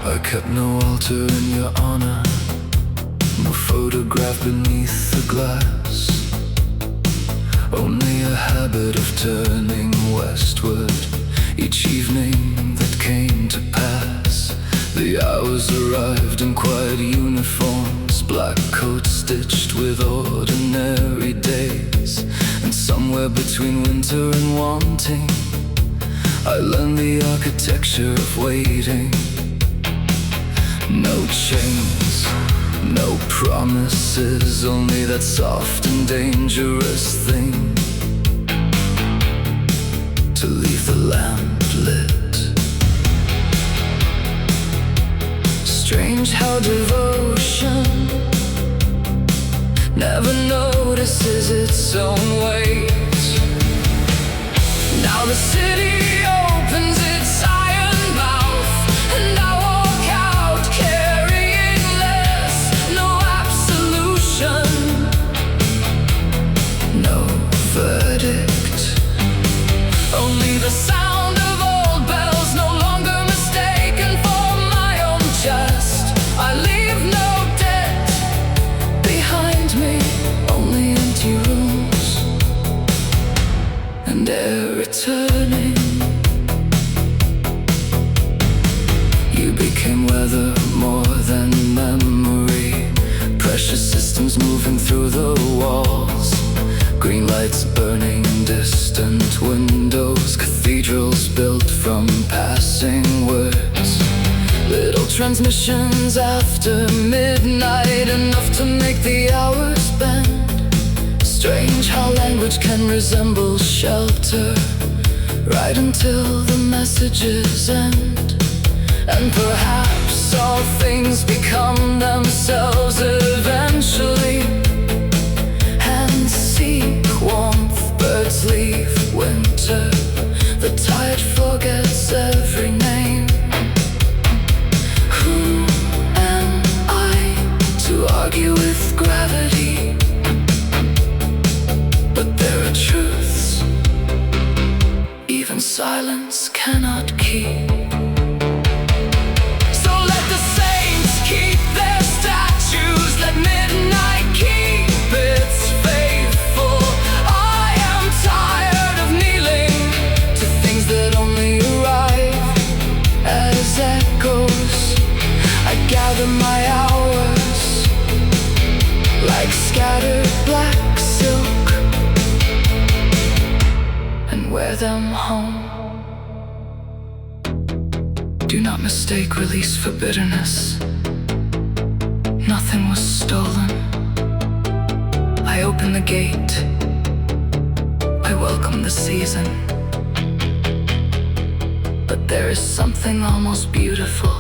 I kept no altar in your honor, no photograph beneath the glass, only a habit of turning westward each evening that came to pass. The hours arrived in quiet uniforms, black coats stitched with ordinary days, and somewhere between winter and wanting, I learned the architecture of waiting. No chains, no promises, only that soft and dangerous thing, to leave the lamp lit. Strange how devotion never notices its own weight. Now the city opens its iron mouth, and I walk out carrying less. No absolution, no verdict, only the sound of old bells, no longer mistaken for my own chest. I leave no debt behind me, only empty rooms and air returning. You became weather more than memory, precious systems moving through the walls, green lights burning in distant windows, cathedrals built from passing words, little transmissions after midnight, enough to make the hours bend. Strange how language can resemble shelter, right until the messages end. And perhaps all things become themselves eventually, and seek warmth, birds leave winter, the tide forgets every name. Who am I to argue with gravity? But there are truths even silence cannot keep. So let the saints keep their statues, let midnight keep its faithful. I am tired of kneeling to things that only arrive as echoes. I gather my hours like scattered black silk and wear them home. Do not mistake release for bitterness. Nothing was stolen. I open the gate, I welcome the season. But there is something almost beautiful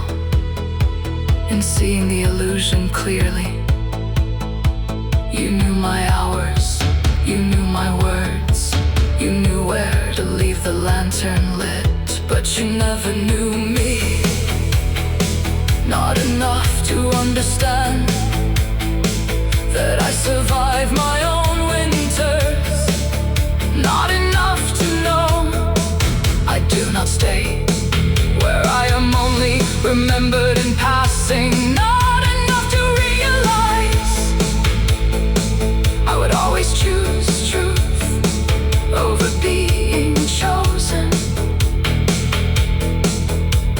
in seeing the illusion clearly. You knew my hours, you knew my words, you knew where to leave the lantern lit, but you never knew me. Not enough to understand that I survive my own winters. Not enough to know I do not stay where I am only remembered in passing. Not enough to realize I would always choose truth over being chosen.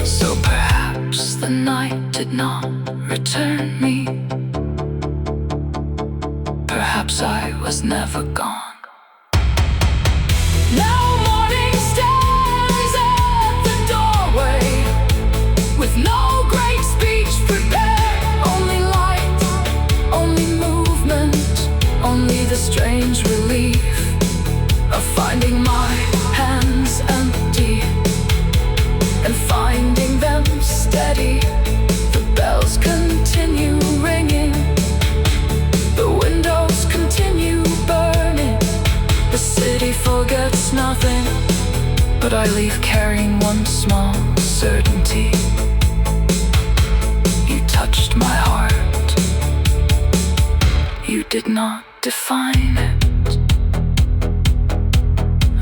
So perhaps the night did not return me. Perhaps I was never gone. Now morning stands at the doorway with no great speech prepared. Only light, only movement, only the strange relief of finding my hands empty and finding them steady. The bells continue ringing, the windows continue burning. The city forgets nothing, but I leave carrying one small certainty. You touched my heart, you did not define it.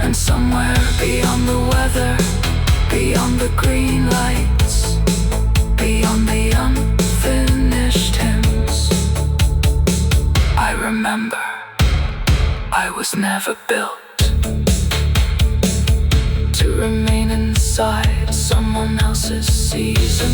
And somewhere beyond the weather, beyond the green lights, beyond on the unfinished hymns. I remember I was never built to remain inside someone else's season.